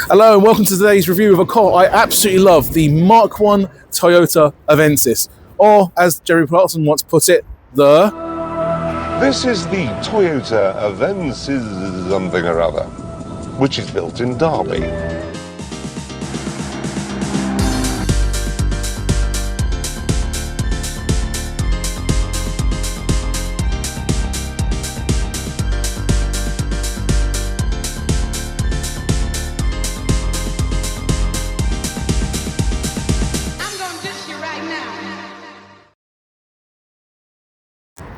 Hello and welcome to today's review of a car I absolutely love, the Mk1 Toyota Avensis, or as Jerry Clarkson once put it, This is the Toyota Avensis something or other, which is built in Derby.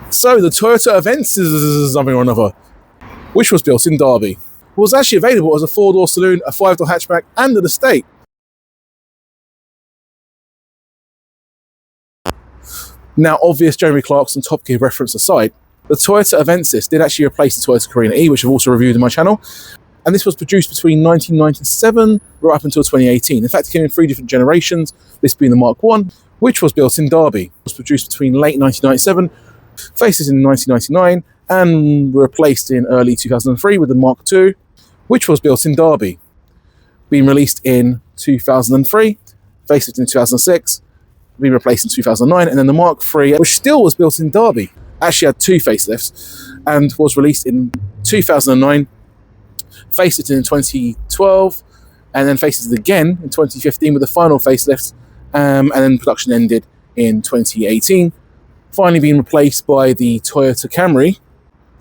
So the Toyota Avensis something or another, which was built in Derby, was actually available as a 4-door saloon, a 5-door hatchback and an estate. Now, obvious Jeremy Clarkson Top Gear reference aside, the Toyota Avensis did actually replace the Toyota Carina E, which I've also reviewed in my channel, and this was produced between 1997 right up until 2018. In fact, it came in 3 different generations, this being the Mk1, which was built in Derby. It was produced between late 1997, faces in 1999, and replaced in early 2003 with the Mk2, which was built in Derby. Being released in 2003, faced in 2006, being replaced in 2009, and then the Mk3, which still was built in Derby, actually had 2 facelifts and was released in 2009, faced it in 2012, and then faced it again in 2015 with the final facelift, and then production ended in 2018. Finally being replaced by the Toyota Camry,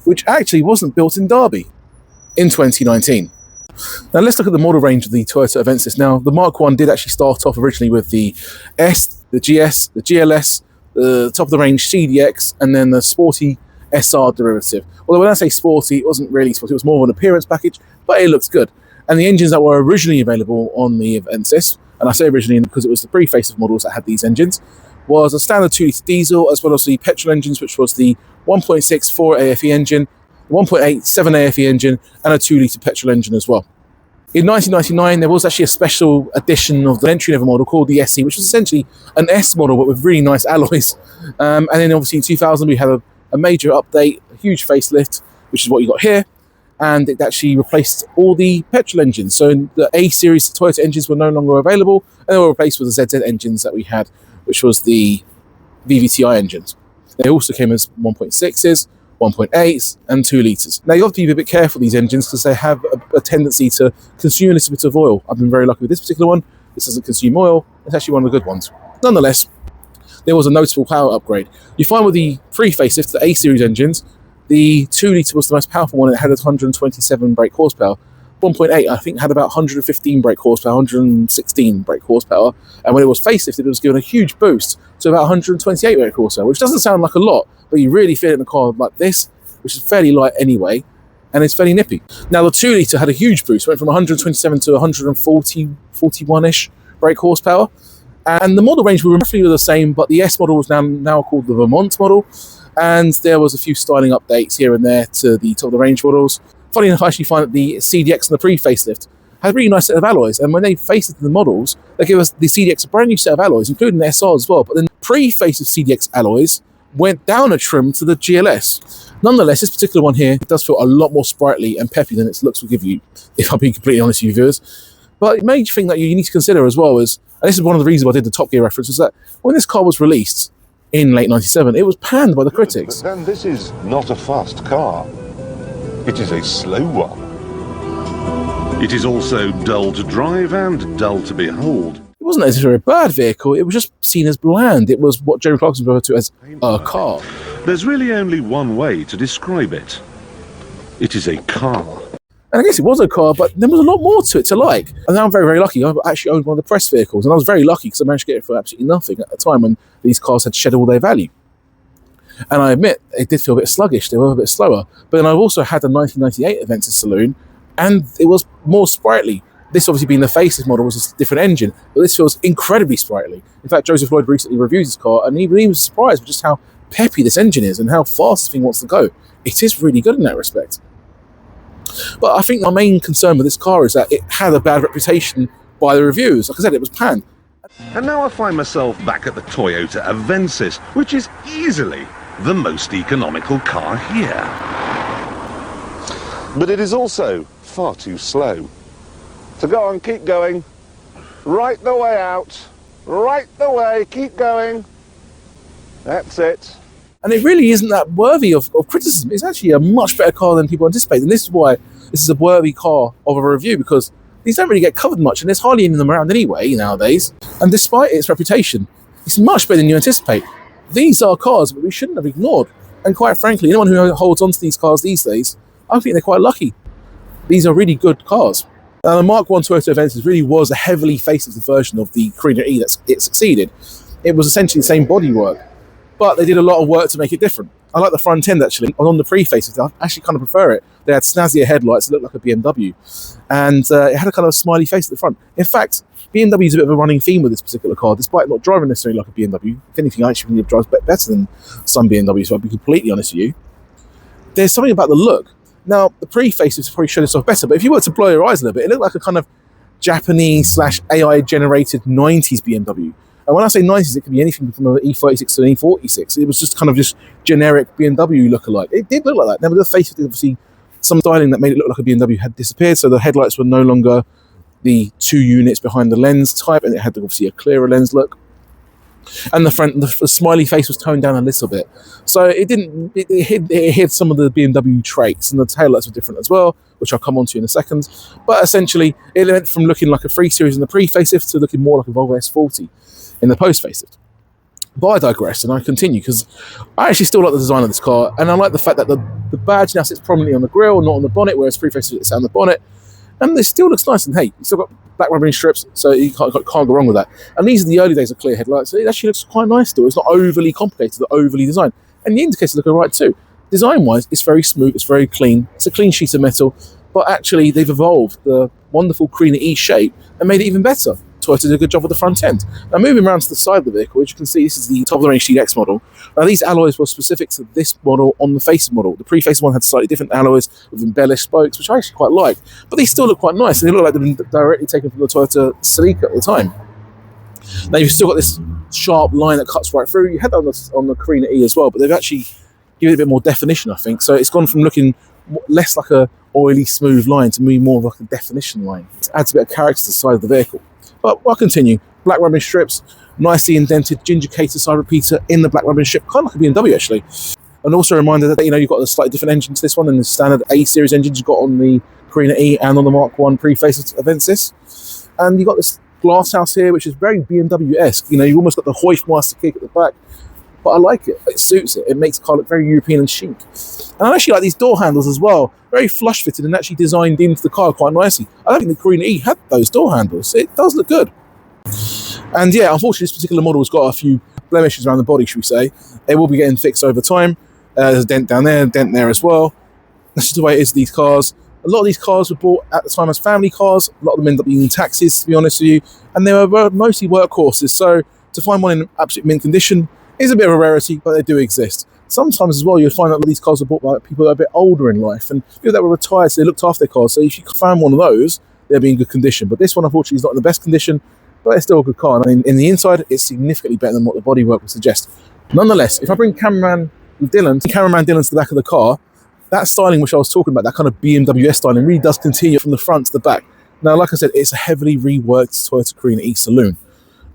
which actually wasn't built in Derby, in 2019. Now let's look at the model range of the Toyota Avensis. Now the Mk1 did actually start off originally with the S, the GS, the GLS, the top of the range CDX, and then the sporty SR derivative. Although when I say sporty, it wasn't really sporty, it was more of an appearance package, but it looks good. And the engines that were originally available on the Avensis, and I say originally because it was the pre-facelift models that had these engines, was a standard 2-litre diesel, as well as the petrol engines, which was the 1.6 4 AFE engine, 1.8 7 AFE engine, and a 2-litre petrol engine as well. In 1999, there was actually a special edition of the entry-level model called the SE, which was essentially an S model, but with really nice alloys. And then obviously in 2000, we had a major update, a huge facelift, which is what you got here, and it actually replaced all the petrol engines. So the A-series Toyota engines were no longer available, and they were replaced with the ZZ engines that we had, which was the VVTi engines. They also came as 1.6s, 1.8s, and 2 litres. Now you have to be a bit careful with these engines because they have a tendency to consume a little bit of oil. I've been very lucky with this particular one. This doesn't consume oil. It's actually one of the good ones. Nonetheless, there was a noticeable power upgrade. You find with the pre-facelift, the A-series engines, the 2 litre was the most powerful one. It had 127 brake horsepower. 1.8, I think, had about 115 brake horsepower, 116 brake horsepower, and when it was facelifted, it was given a huge boost to about 128 brake horsepower, which doesn't sound like a lot, but you really feel it in a car like this, which is fairly light anyway, and it's fairly nippy. Now, the 2 litre had a huge boost, went from 127 to 140, 41-ish brake horsepower, and the model range were roughly the same, but the S model was now called the Vermont model, and there was a few styling updates here and there to the top of the range models. Funny enough, I actually find that the CDX and the pre-facelift had a really nice set of alloys, and when they facelifted the models, they gave us the CDX a brand new set of alloys, including the SR as well, but then pre-facelift CDX alloys went down a trim to the GLS. Nonetheless, this particular one here does feel a lot more sprightly and peppy than its looks will give you, if I'm being completely honest with you viewers. But it made you think that you need to consider as well is, and this is one of the reasons why I did the Top Gear reference, was that when this car was released in late 97, it was panned by the critics. But then this is not a fast car. It is a slow one. It is also dull to drive and dull to behold. It wasn't necessarily a bad vehicle, it was just seen as bland. It was what Jerry Clarkson referred to as a car. There's really only one way to describe it. It is a car. And I guess it was a car, but there was a lot more to it to like. And I'm very, very lucky. I actually owned one of the press vehicles, and I was very lucky because I managed to get it for absolutely nothing at the time when these cars had shed all their value. And I admit, it did feel a bit sluggish, they were a bit slower. But then I've also had a 1998 Avensis Saloon, and it was more sprightly. This obviously being the facelift model was a different engine, but this feels incredibly sprightly. In fact, Joseph Lloyd recently reviewed his car, and even he was surprised with just how peppy this engine is and how fast the thing wants to go. It is really good in that respect. But I think my main concern with this car is that it had a bad reputation by the reviews. Like I said, it was panned. And now I find myself back at the Toyota Avensis, which is easily the most economical car here. But it is also far too slow. So go on, keep going. Right the way out. Right the way, keep going. That's it. And it really isn't that worthy of criticism. It's actually a much better car than people anticipate. And this is why this is a worthy car of a review, because these don't really get covered much, and there's hardly any of them around anyway nowadays. And despite its reputation, it's much better than you anticipate. These are cars that we shouldn't have ignored. And quite frankly, anyone who holds on to these cars these days, I think they're quite lucky. These are really good cars. Now, the Mk1 Toyota Avensis really was a heavily facelifted version of the Carina E that it succeeded. It was essentially the same bodywork, but they did a lot of work to make it different. I like the front end actually. On the pre-facelift, I actually kind of prefer it. They had snazzier headlights that looked like a BMW, and it had a kind of smiley face at the front. In fact, BMW is a bit of a running theme with this particular car, despite not driving necessarily like a BMW. If anything, I actually think it drives better than some BMWs, so I'll be completely honest with you. There's something about the look. Now, the pre-facelift probably showed itself better, but if you were to blow your eyes a little bit, it looked like a kind of Japanese / AI-generated 90s BMW. And when I say 90s, it could be anything from an E36 to an E46. It was just kind of just generic BMW look-alike. It did look like that. Now, with the facelift, obviously, some styling that made it look like a BMW had disappeared, so the headlights were no longer the 2 units behind the lens type, and it had obviously a clearer lens look. And the front, the smiley face was toned down a little bit, so it hid some of the BMW traits, and the taillights were different as well, which I'll come on to in a second. But essentially, it went from looking like a 3 Series in the pre-facelift to looking more like a Volvo S40 in the post-facelift. But I digress, and I continue, because I actually still like the design of this car, and I like the fact that the badge now sits prominently on the grille, not on the bonnet, whereas pre-facelift it's on the bonnet. And it still looks nice, and hey, you've still got black rubbering strips, so you can't go wrong with that. And these are the early days of clear headlights, so it actually looks quite nice still. It's not overly complicated or overly designed. And the indicators look alright too. Design-wise, it's very smooth, it's very clean, it's a clean sheet of metal, but actually they've evolved the wonderful Carina E shape and made it even better. Toyota did a good job with the front end. Now, moving around to the side of the vehicle, as you can see, this is the top-of-the-range TX model. Now, these alloys were specific to this model on the face model. The pre-face one had slightly different alloys with embellished spokes, which I actually quite like, but they still look quite nice. They look like they've been directly taken from the Toyota Celica at the time. Now, you've still got this sharp line that cuts right through. You had that on the Carina E as well, but they've actually given it a bit more definition, I think. So it's gone from looking less like a oily, smooth line to me more like a definition line. It adds a bit of character to the side of the vehicle. But I'll continue. Black rubbing strips, nicely indented ginger cater side repeater in the black rubbing strip, kind of like a BMW actually. And also a reminder that you've got a slightly different engine to this one than the standard A series engines you've got on the Carina E and on the Mk1 pre-facelift Avensis. And you've got this glass house here, which is very BMW-esque. You've almost got the Hoifmeister kick at the back. But I like it. It suits it. It makes the car look very European and chic. And I actually like these door handles as well. Very flush fitted and actually designed into the car quite nicely. I don't think the Carina E had those door handles. It does look good. And yeah, unfortunately, this particular model has got a few blemishes around the body, should we say. They will be getting fixed over time. There's a dent down there, a dent there as well. That's just the way it is, these cars. A lot of these cars were bought at the time as family cars. A lot of them end up being taxis, to be honest with you. And they were mostly workhorses. So to find one in absolute mint condition is a bit of a rarity, but they do exist. Sometimes as well, you'll find that these cars are bought by people that are a bit older in life and people that were retired, so they looked after their cars. So if you found one of those, they'll be in good condition. But this one, unfortunately, is not in the best condition, but it's still a good car. I mean, in the inside, it's significantly better than what the bodywork would suggest. Nonetheless, if I bring cameraman Dylan to the back of the car, that styling which I was talking about, that kind of BMW styling, really does continue from the front to the back. Now, like I said, it's a heavily reworked Toyota Carina E Saloon.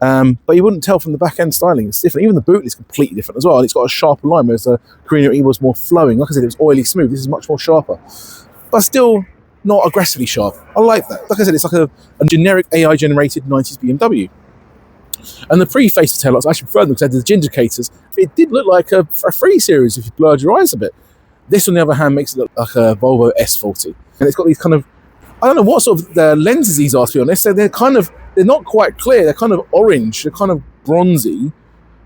But you wouldn't tell from the back end styling, it's different. Even the boot is completely different as well. And it's got a sharper line, whereas the Carina E was more flowing. Like I said, it was oily smooth. This is much more sharper, but still not aggressively sharp. I like that. Like I said, it's like a generic AI generated 90s BMW. And the pre-facelift taillights, I actually prefer them because they had the ginger caters. It did look like a 3 Series if you blurred your eyes a bit. This, on the other hand, makes it look like a Volvo S40. And it's got these kind of, I don't know what sort of lenses these are, to be honest. So they're not quite clear. They're kind of orange. They're kind of bronzy,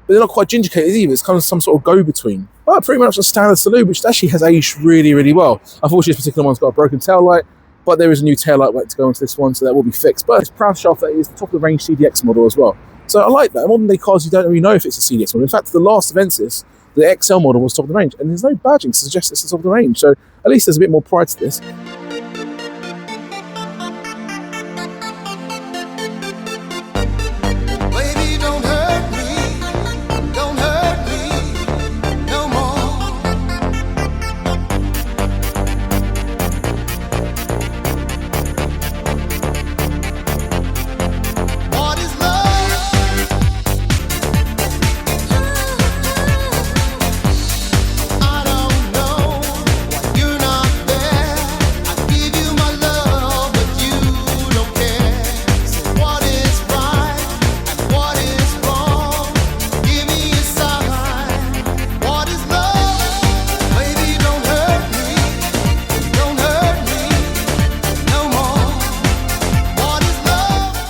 but they're not quite ginger caters either. It's kind of some sort of go-between. But pretty much a standard Saloon, which actually has aged really, really well. Unfortunately, this particular one's got a broken tail light, but there is a new tail light waiting to go into this one, so that will be fixed. But it's proud shaft that is the top of the range CDX model as well. So I like that. Modern day cars, you don't really know if it's a CDX model. In fact, the last Avensis, the XL model, was top of the range, and there's no badging to suggest it's the top of the range. So at least there's a bit more pride to this.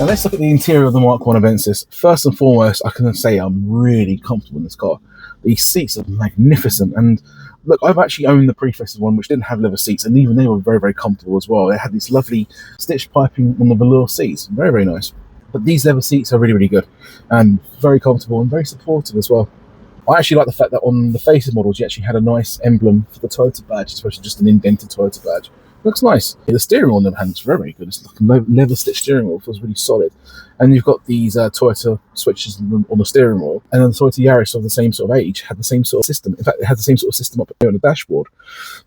Now let's look at the interior of the Mk1 Avensis. First and foremost, I can say I'm really comfortable in this car. These seats are magnificent, and look, I've actually owned the pre-facelift one which didn't have leather seats, and even they were very, very comfortable as well. They had this lovely stitched piping on the velour seats, very, very nice. But these leather seats are really, really good and very comfortable and very supportive as well. I actually like the fact that on the facelift models you actually had a nice emblem for the Toyota badge, especially just an indented Toyota badge. Looks nice. The steering wheel on the other hand is very, very good. It's like a leather stitched steering wheel, feels really solid. And you've got these Toyota switches on the steering wheel. And then the Toyota Yaris of the same sort of age had the same sort of system. In fact, it had the same sort of system up here on the dashboard.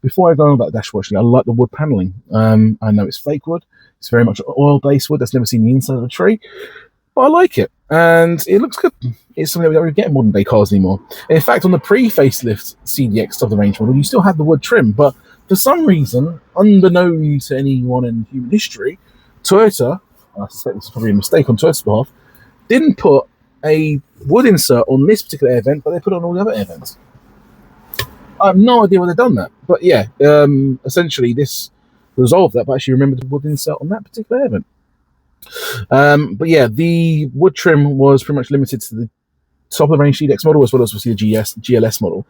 Before I go on about the dashboard, actually, I like the wood panelling. I know it's fake wood. It's very much oil-based wood that's never seen the inside of a tree. But I like it, and it looks good. It's something that we don't really get in modern day cars anymore. In fact, on the pre-facelift CDX of the range model, you still had the wood trim, but for some reason, unbeknown to anyone in human history, Toyota, I suspect this is probably a mistake on Toyota's behalf, didn't put a wood insert on this particular air vent, but they put it on all the other air vents. I have no idea why they've done that, but yeah, essentially this resolved that, but actually remembered the wood insert on that particular air vent. But yeah, the wood trim was pretty much limited to the top of the range CDX model as well as the GLS model.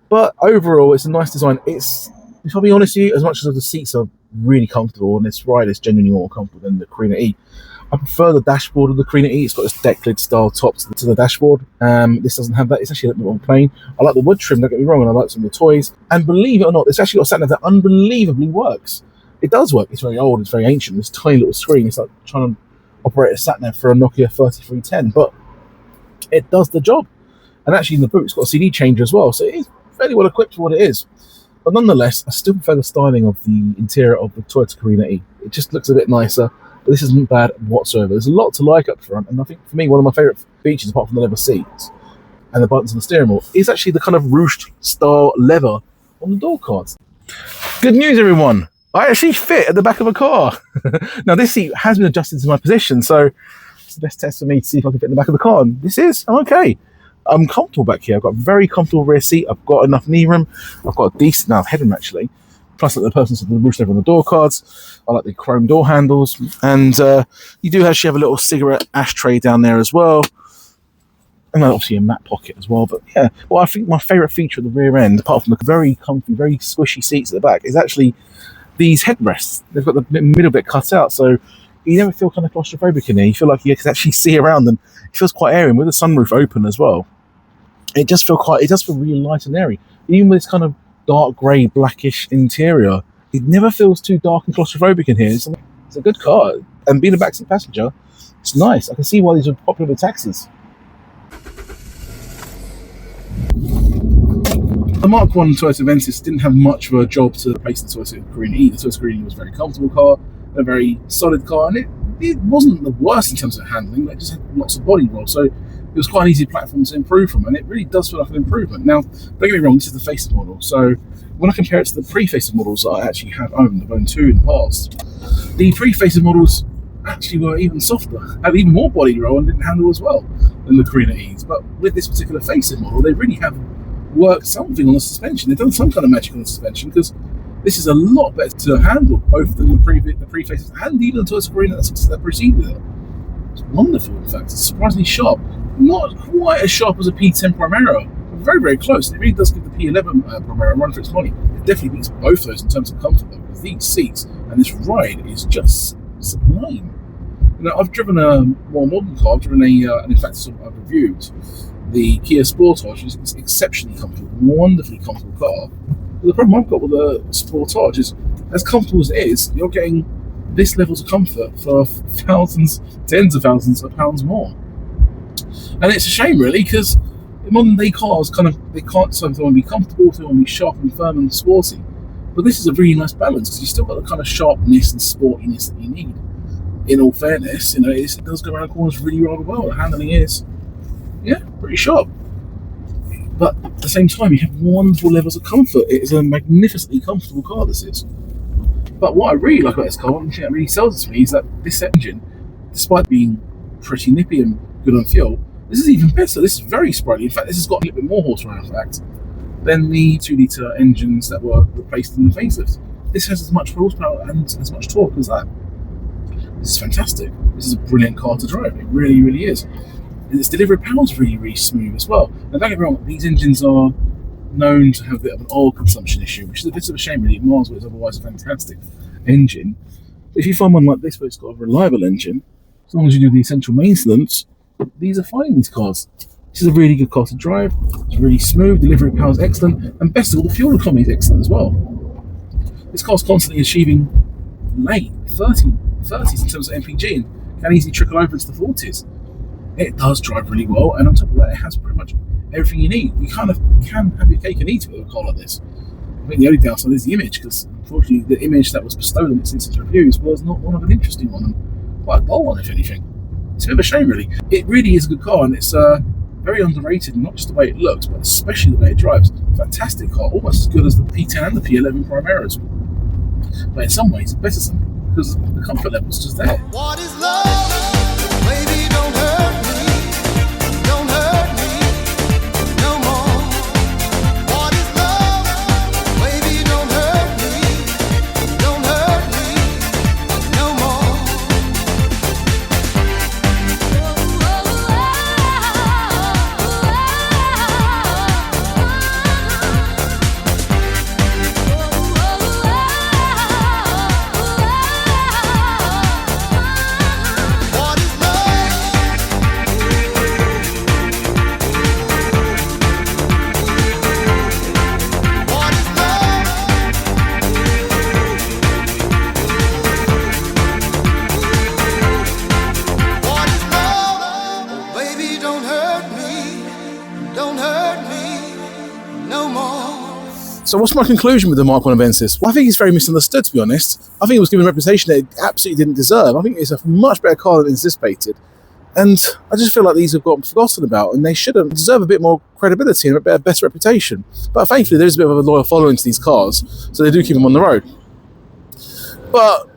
But overall, it's a nice design. It's, if I'll be honest with you, as much as the seats are really comfortable and this ride is genuinely more comfortable than the Carina E, I prefer the dashboard of the Carina E. It's got this deck lid style top to the dashboard. This doesn't have that. It's actually a little bit more plain. I like the wood trim, don't get me wrong, and I like some of the toys. And believe it or not, it's actually got a sat nav that unbelievably works. It does work. It's very old, it's very ancient. This tiny little screen. It's like trying to operate a sat nav for a Nokia 3310, but it does the job. And actually in the boot, it's got a CD changer as well, so it is fairly well equipped for what it is. But nonetheless, I still prefer the styling of the interior of the Toyota Carina E. It just looks a bit nicer, but this isn't bad whatsoever. There's a lot to like up front, and I think for me, one of my favourite features, apart from the leather seats and the buttons on the steering wheel, is actually the kind of ruched style leather on the door cards. Good news, everyone! I actually fit at the back of a car. Now, this seat has been adjusted to my position, so it's the best test for me to see if I can fit in the back of the car. And this is, I'm okay. I'm comfortable back here. I've got a very comfortable rear seat. I've got enough knee room. I've got a decent amount of headroom, actually. Plus, like the person's the roof level on the door cards. I like the chrome door handles. And you do actually have a little cigarette ashtray down there as well. And then obviously a mat pocket as well. But yeah, well, I think my favourite feature of the rear end, apart from the very comfy, very squishy seats at the back, is actually these headrests. They've got the middle bit cut out, so you never feel kind of claustrophobic in there. You feel like you can actually see around, and it feels quite airy. And with the sunroof open as well, it does feel really light and airy. Even with this kind of dark grey, blackish interior, it never feels too dark and claustrophobic in here. It's a good car, and being a backseat passenger, it's nice. I can see why these are popular with taxis. The Mk1 Toyota Avensis didn't have much of a job to replace the Toyota Carina E. The Toyota Carina E was a very comfortable car, a very solid car, and it wasn't the worst in terms of handling. It just had lots of body roll, so it was quite an easy platform to improve from, and it really does feel like an improvement. Now, don't get me wrong, this is the facelift model, so when I compare it to the pre-facelift models that I actually have owned, I've owned two in the past, the pre-facelift models actually were even softer, had even more body roll, and didn't handle as well than the Carina E's. But with this particular facelift model, they really have worked something on the suspension. They've done some kind of magic on the suspension, because this is a lot better to handle, both than the pre-facelift and even the Toyota Carina that preceded it. It's wonderful, in fact. It's surprisingly sharp. Not quite as sharp as a P10 Primera, but very, very close. It really does give the P11 Primera a run for its money. It definitely beats both those in terms of comfort, though, because these seats and this ride is just sublime. You know, I've driven a more modern car. I've driven and in fact, I've reviewed the Kia Sportage, which is exceptionally comfortable, wonderfully comfortable car. But the problem I've got with the Sportage is, as comfortable as it is, you're getting this level of comfort for thousands, tens of thousands of pounds more. And it's a shame, really, because modern day cars they can't sometimes want to be comfortable, they want to be sharp and firm and sporty. But this is a really nice balance, because you've still got the kind of sharpness and sportiness that you need. In all fairness, you know, it does go around corners really rather well. The handling is, yeah, pretty sharp. But at the same time, you have wonderful levels of comfort. It is a magnificently comfortable car, this is. But what I really like about this car, one thing that really sells it to me, is that this engine, despite being pretty nippy and good on fuel, this is even better. This is very sprightly. In fact, this has got a little bit more horsepower, in fact, than the 2-litre engines that were replaced in the facelift. This has as much horsepower and as much torque as that. This is fantastic. This is a brilliant car to drive. It really, really is. And its delivery power is really, really smooth as well. Now, don't get me wrong, these engines are known to have a bit of an oil consumption issue, which is a bit of a shame, really. Miles was otherwise a fantastic engine. But if you find one like this where it's got a reliable engine, as long as you do the essential maintenance, these are fine, these cars. This is a really good car to drive. It's really smooth, delivery power is excellent, and best of all, the fuel economy is excellent as well. This car's constantly achieving late 30s in terms of MPG and can easily trickle over into the 40s. It does drive really well, and on top of that, it has pretty much everything you need. You kind of can have your cake and eat it with a car like this. I think the only downside is the image, because unfortunately the image that was bestowed on it since its reviews was not one of an interesting one, and quite a dull one, if anything. It's a bit of a shame, really. It really is a good car, and it's very underrated, not just the way it looks, but especially the way it drives. Fantastic car, almost as good as the P10 and the P11 Primeras. But in some ways, it betters them, because the comfort level's just there. What is love? Baby, don't hurt me. Don't hurt me no more. What is love? Baby, don't hurt me. Don't hurt me no more. What is So what's my conclusion with the Mk1 Avensis? Well, I think it's very misunderstood, to be honest. I think it was given a reputation that it absolutely didn't deserve. I think it's a much better car than anticipated. And I just feel like these have gotten forgotten about, and they shouldn't. They deserve a bit more credibility and a better reputation. But thankfully, there's a bit of a loyal following to these cars, so they do keep them on the road. But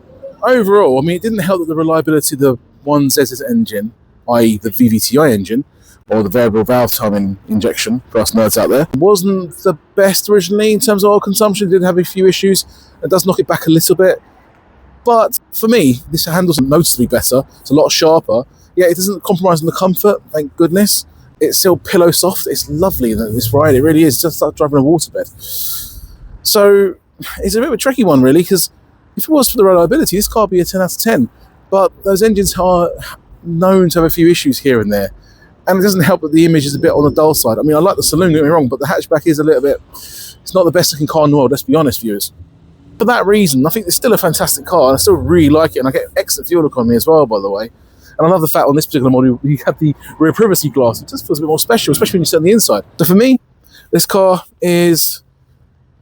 overall, I mean, it didn't help that the reliability of the 1ZZ engine, i.e. the VVTi engine, or the variable valve timing injection, for us nerds out there, wasn't the best originally in terms of oil consumption. It did have a few issues. It does knock it back a little bit. But for me, this handles noticeably better. It's a lot sharper. Yeah, it doesn't compromise on the comfort, thank goodness. It's still pillow soft. It's lovely in this ride. It really is. It's just like driving a waterbed. So it's a bit of a tricky one, really, because if it was for the reliability, this car would be a 10 out of 10. But those engines are known to have a few issues here and there. And it doesn't help that the image is a bit on the dull side. I mean, I like the Saloon, don't get me wrong, but the hatchback is a little bit... It's not the best looking car in the world, let's be honest, viewers. For that reason, I think it's still a fantastic car. I still really like it, and I get excellent fuel economy as well, by the way. And I love the fact on this particular model, you have the rear privacy glass. It just feels a bit more special, especially when you sit on the inside. So for me, this car is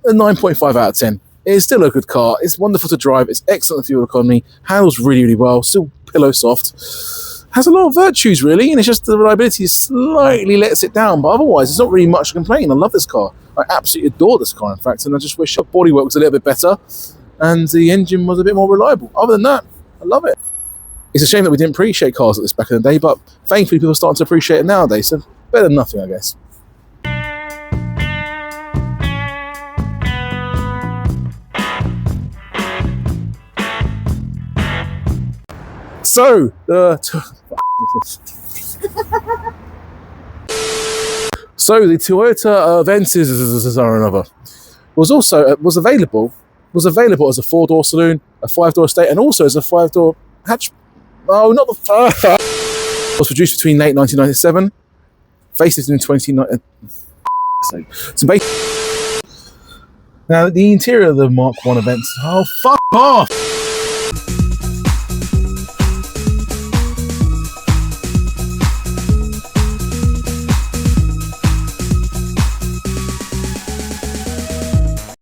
a 9.5 out of 10. It is still a good car. It's wonderful to drive. It's excellent fuel economy. Handles really, really well. Still pillow soft. Has a lot of virtues, really, and it's just the reliability slightly lets it down. But otherwise, it's not really much to complain. I love this car. I absolutely adore this car, in fact, and I just wish the bodywork was a little bit better and the engine was a bit more reliable. Other than that, I love it. It's a shame that we didn't appreciate cars like this back in the day, but thankfully people are starting to appreciate it nowadays, so better than nothing, I guess. So, the Toyota Avensis was available as a 4-door saloon, a 5-door estate, and also as a 5-door hatch. Oh, not the was produced between late 1997, facelifted in 2019. So basically, now the interior of the Mk1 Avensis. Oh, fuck off!